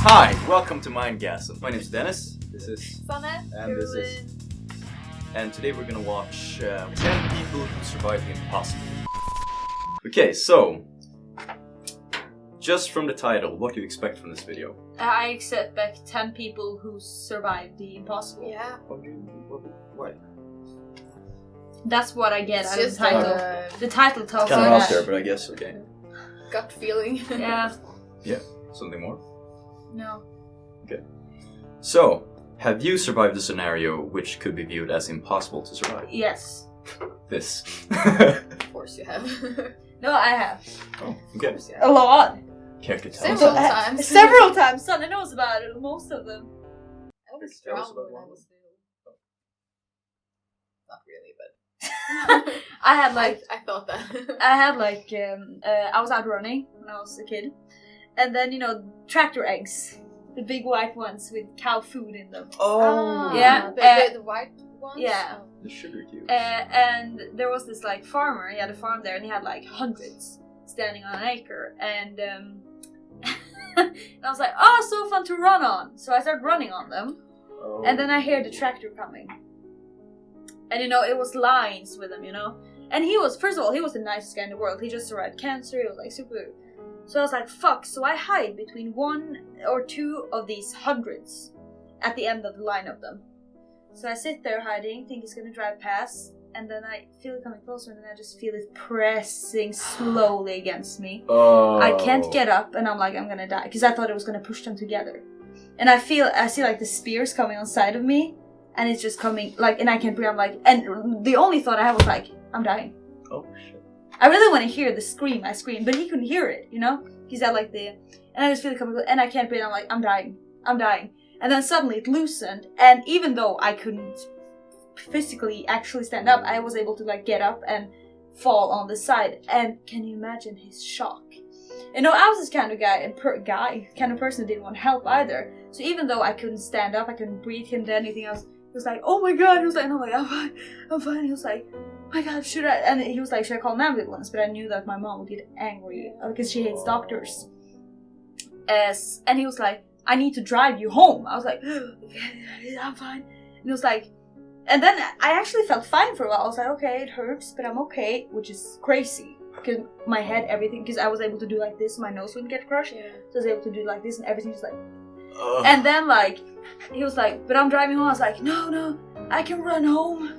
Hi, welcome to Mindgasm. My name is Dennis. This is Sanne. and this is. And today we're gonna watch 10 people who survived the impossible. Okay, so just from the title, what do you expect from this video? I expect 10 people who survived the impossible. Yeah. Why? That's what I get It's out of the just title. The title tells It's kind me of out that. there, but I guess okay. gut feeling. Yeah. Yeah. Something more? No. Okay. So, have you survived a scenario which could be viewed as impossible to survive? Yes. This. Of course you have. No, I have. Oh, okay. Of course you have. A lot. Care to tell us? Several times. Several times. Sanne knows about it. Most of them. I was Tell us drowned about when I one. was little. Not really, but I had like I thought that. I was out running when I was a kid, and then tractor eggs, the big white ones with cow food in them. Oh. Yeah, The white ones. yeah. Oh. The sugar cubes. And there was this farmer. He had a farm there, and he had hundreds standing on an acre. And and I was like, "Oh, so fun to run on!" So I started running on them, Oh. and then I hear the tractor coming. And it was lines with him, And he was, first of all, he was the nicest guy in the world. He just survived cancer. He was super. So I was like, "Fuck!" So I hide between one or two of these hundreds, at the end of the line of them. So I sit there hiding, think he's gonna drive past, and then I feel it coming closer, and then I just feel it pressing slowly against me. Oh. I can't get up, and I'm like, I'm gonna die, because I thought it was gonna push them together. And I see the spears coming on side of me, and it's just coming, and I can't breathe. I'm like, and the only thought I had was like, I'm dying. Oh shit. I really want to hear the scream. I screamed, but he couldn't hear it, He's at and I just feel it coming, and I can't breathe. I'm like, I'm dying. And then suddenly it loosened, and even though I couldn't physically actually stand up, I was able to get up and fall on the side. And can you imagine his shock? I was this kind of kind of person who didn't want help either. So even though I couldn't stand up, I couldn't breathe, him, anything else, he was like, "Oh my god!" He was like, and I'm like, I'm fine. He was like, "Oh my god, should I?" And he was like, "Should I call an ambulance?" But I knew that my mom would get angry because she hates doctors. And he was like, "I need to drive you home." I was like, "Okay, I'm fine." And he was like, and then I actually felt fine for a while. I was like, "Okay, it hurts, but I'm okay," which is crazy because my head, everything, because I was able to do this, my nose wouldn't get crushed. Yeah. So I was able to do this, and everything just Ugh. And then he was like, "But I'm driving home." I was like, No, I can run home.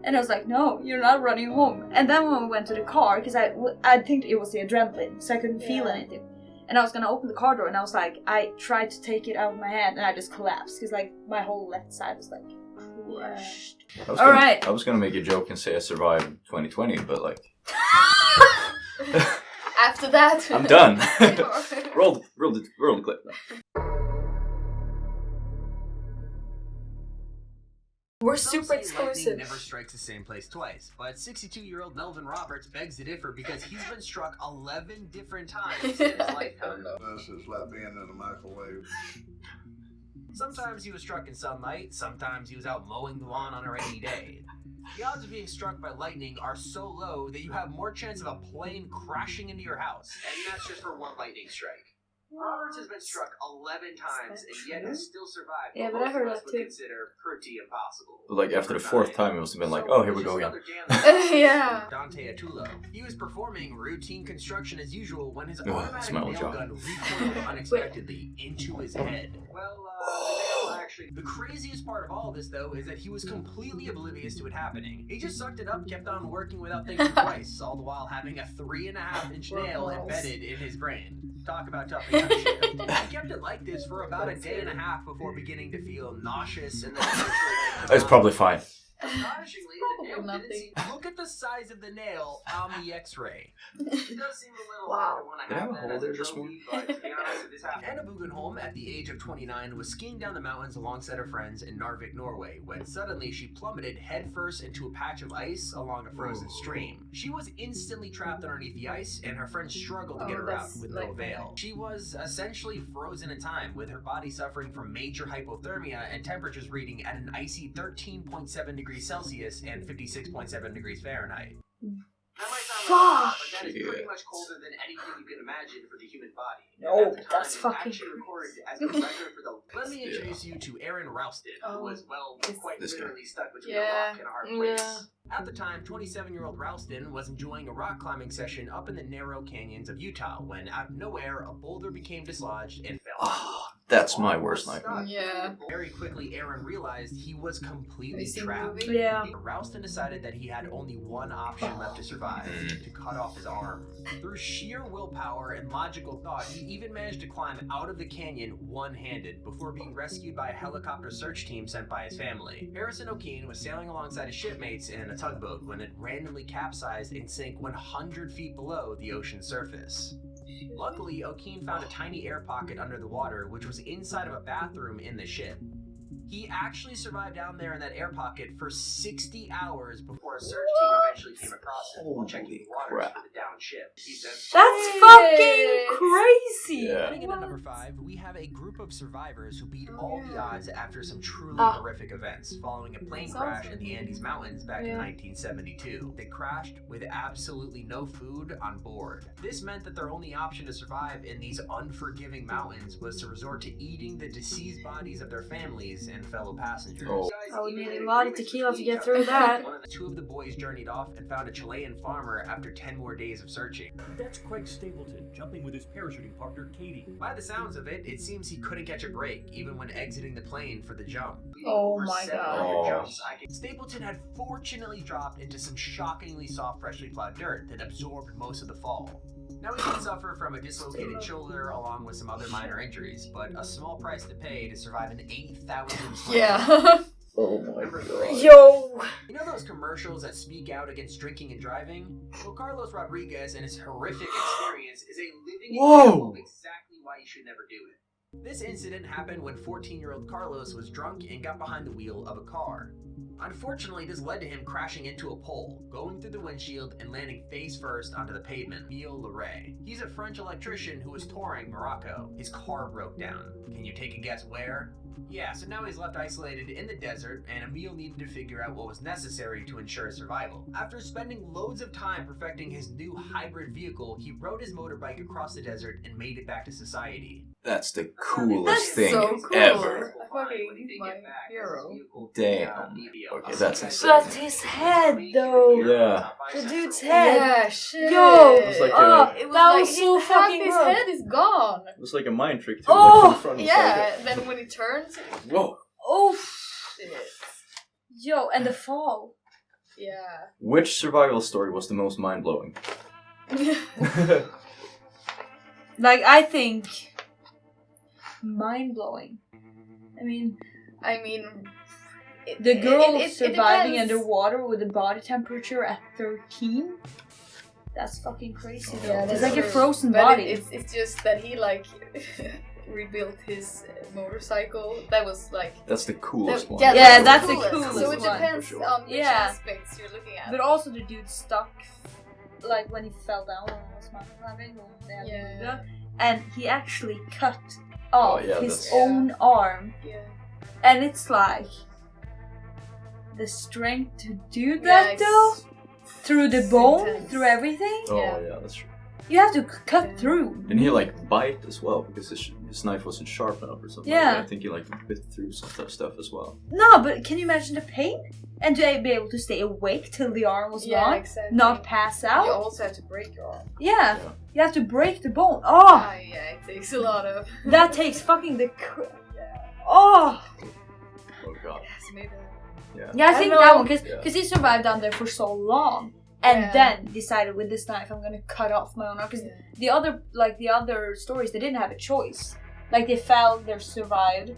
And I was like, "No, you're not running home." And then when we went to the car, because I think it was the adrenaline, so I couldn't feel anything. And I was gonna open the car door, and I was like, I tried to take it out of my hand, and I just collapsed because my whole left side was crushed. I was gonna make a joke and say I survived 2020, but After that, I'm done. roll the clip now. We're Some super say exclusive. lightning never strikes the same place twice, but 62-year-old Melvin Roberts begs to differ because he's been struck 11 different times in his lifetime. This is like being in a microwave. Sometimes he was struck in sunlight, sometimes he was out mowing the lawn on a rainy day. The odds of being struck by lightning are so low that you have more chance of a plane crashing into your house, and that's just for one lightning strike. Roberts has been struck 11 times and yet has still survived. Yeah, what but I most heard of us that would too. consider pretty impossible. But after the fourth time, it must have been like, So, "Oh, here we just go again." another damage. Yeah. Dante Atulo. He was performing routine construction as usual when his Ugh, automatic smell nail job. gun recoiled unexpectedly into his head. Well, the nail actually. The craziest part of all this, though, is that he was completely oblivious to it happening. He just sucked it up, kept on working without thinking twice, all the while having a 3.5-inch nail embedded in his brain. Talk about toughing out shift. He kept it like this for about a day and a half before beginning to feel nauseous and then eventually. It's probably fine. Astonishingly, the nail Probably didn't seem. Look at the size of the nail on the X-ray. It does seem a little Wow. odd to want to Did I have have a that hole as there a just trophy, but to be honest, if this happened. Anna Bugenholm, at the age of 29, was skiing down the mountains alongside her friends in Narvik, Norway, when suddenly she plummeted headfirst into a patch of ice along a frozen stream. She was instantly trapped underneath the ice, and her friends struggled to get her out that's with no like- avail. She was essentially frozen in time, with her body suffering from major hypothermia and temperatures reading at an icy 13.7 degrees Celsius and 56.7 degrees Fahrenheit. That might sound Fuck. But that is pretty Yeah. much colder than anything you can imagine for the human body. No, At the time, that's it fucking actually recorded as the record for the. Let me introduce you to Aaron Ralston, Oh. who was quite This guy. literally stuck between Yeah. a rock and a hard place. Yeah. At the time, 27-year-old Ralston was enjoying a rock climbing session up in the narrow canyons of Utah when, out of nowhere, a boulder became dislodged and fell. Oh, that's my worst nightmare. Yeah. Very quickly, Aaron realized he was completely Missing trapped. movie? Yeah. Ralston decided that he had only one option left to survive, to cut off his arm. Through sheer willpower and logical thought, he even managed to climb out of the canyon one-handed before being rescued by a helicopter search team sent by his family. Harrison O'Keen was sailing alongside his shipmates in a tugboat when it randomly capsized and sank 100 feet below the ocean's surface. Luckily, O'Keen found a tiny air pocket under the water, which was inside of a bathroom in the ship. He actually survived down there in that air pocket for 60 hours before a search team eventually came across him while checking the waters crap. for the downed ship. He said, That's fucking crazy. Yeah. Coming in at number 5, we have a group of survivors who beat all the odds after some truly Ah. horrific events following a plane That's crash awesome. in the Andes Mountains back in Yeah. 1972. They crashed with absolutely no food on board. This meant that their only option to survive in these unforgiving mountains was to resort to eating the deceased bodies of their families and fellow passengers. Oh. I would need a lot of tequila to get through that. Two of the boys journeyed off and found a Chilean farmer after 10 more days of searching. That's Craig Stapleton jumping with his parachuting partner, Katie. By the sounds of it, it seems he couldn't catch a break, even when exiting the plane for the jump. Oh Over my 700 God. jumps, Stapleton had fortunately dropped into some shockingly soft, freshly plowed dirt that absorbed most of the fall. Now he did suffer from a dislocated shoulder along with some other minor injuries, but a small price to pay to survive an 8,000 foot. Yeah. Oh my god. Yo. You know those commercials that speak out against drinking and driving? Well, Carlos Rodriguez and his horrific experience is a living Whoa. example of exactly why you should never do it. This incident happened when 14-year-old Carlos was drunk and got behind the wheel of a car. Unfortunately, this led to him crashing into a pole, going through the windshield and landing face first onto the pavement. Emile Leray. He's a French electrician who was touring Morocco. His car broke down. Can you take a guess where? Yeah, so now he's left isolated in the desert, and Emile needed to figure out what was necessary to ensure his survival. After spending loads of time perfecting his new hybrid vehicle, he rode his motorbike across the desert and made it back to society. That's the coolest That's thing so cool. ever. Fucking he's my hero. Damn. Okay, that's insane. But his head, though. Yeah. The dude's head. Yeah, shit. Yo. It's like Oh, a- It was that like was so half fucking his good. head is gone. It was like a mind trick too. Oh, like, from the front, it was Yeah, like then when he turns, a- Whoa. Oh. shit. Yo, and the fall. Yeah. Which survival story was the most mind-blowing? Like, I think... mind-blowing. I mean, the girl surviving depends. underwater with a body temperature at 13? That's fucking crazy, though. Yeah, It's that's like a true. frozen But body. It's just that he like rebuilt his motorcycle. That was like. That's the coolest one. Yeah, that's the coolest. coolest So it one, depends for sure. on which Yeah. aspects you're looking at. But also the dude stuck, like when he fell down when he was mountain climbing, when they had Yeah. the window, and he actually cut off Oh, yeah, his that's- own arm, Yeah. and it's like the strength to do Yeah, that it's- though, through the it's bone, intense. through everything. Oh Yeah. yeah, that's true. You have to cut Yeah. through. Didn't he like bite as well because his knife wasn't sharp enough or something? Yeah. Like that? I think he like bit through some stuff as well. No, but can you imagine the pain? And to be able to stay awake till the arm was Yeah, gone, exactly. not pass You out. also have to break your arm. Yeah, Yeah. you have to break the bone. Oh, Ah, yeah, it takes a lot of. that takes fucking the. Yeah. Oh. Oh god. Yes, maybe. Yeah. Yeah, I I think know. that one because Yeah. he survived down there for so long, and Yeah. then decided with this knife I'm gonna cut off my own arm. Because Yeah. the other stories, they didn't have a choice. Like they fell, they survived.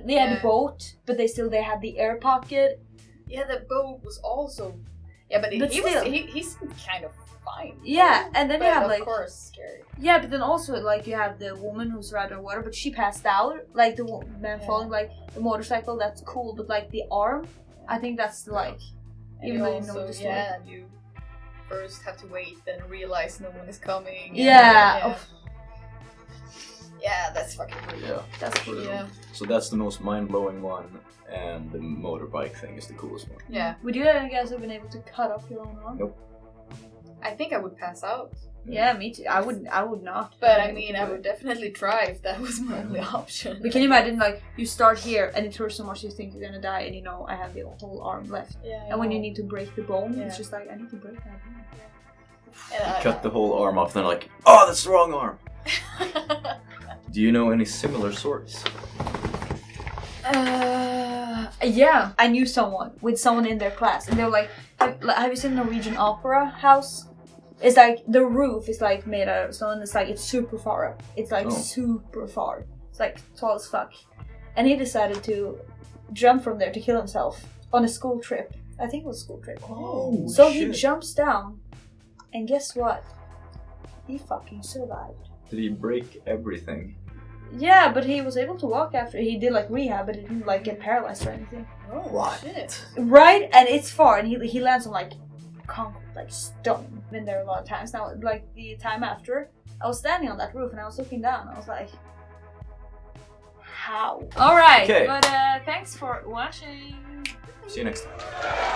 They had a Yeah. boat, but they had the air pocket. Yeah, the boat was also. Yeah, but, But he still. he seemed kind of fine. Yeah, and then but you have of like course scary. yeah, but then also like you have the woman who's right underwater, but she passed out. Like the man Yeah. falling, like the motorcycle, that's cool, but like the arm, I think that's like And even you though you know also, the story. yeah, you first have to wait, then realize no one is coming. Yeah. Yeah, that's fucking cool. Yeah. That's cool. Yeah. So that's the most mind-blowing one, and the motorbike thing is the coolest one. Yeah. Would you guys have been able to cut off your own arm? Nope. I think I would pass out. Yeah, me too. I would not. But I mean, I would definitely try if that was my only option. But can you imagine, like, you start here and it hurts so much you think you're gonna die, and you know I have the whole arm left. Yeah. And when you need to break the bone, Yeah. it's just like, I need to break that bone. And Cut the whole arm off, and they're like, oh, that's the wrong arm. Do you know any similar stories? Yeah. I knew someone in their class, and they were like, have you seen Norwegian Opera House? It's like, the roof is like made out of stone, and it's super far up. It's like super far. It's like tall as fuck. And he decided to jump from there to kill himself on a school trip. I think it was a school trip. Oh, so shit. he jumps down, and guess what? He fucking survived. Did he break everything? Yeah, but he was able to walk after. He did like rehab, but he didn't like get paralyzed or anything. Oh, What? shit. Right? And it's far, and he lands on like concrete, like stone. Been there a lot of times now. Like the time after, I was standing on that roof and I was looking down. I was like, how? All right, Okay. but thanks for watching. See you next time.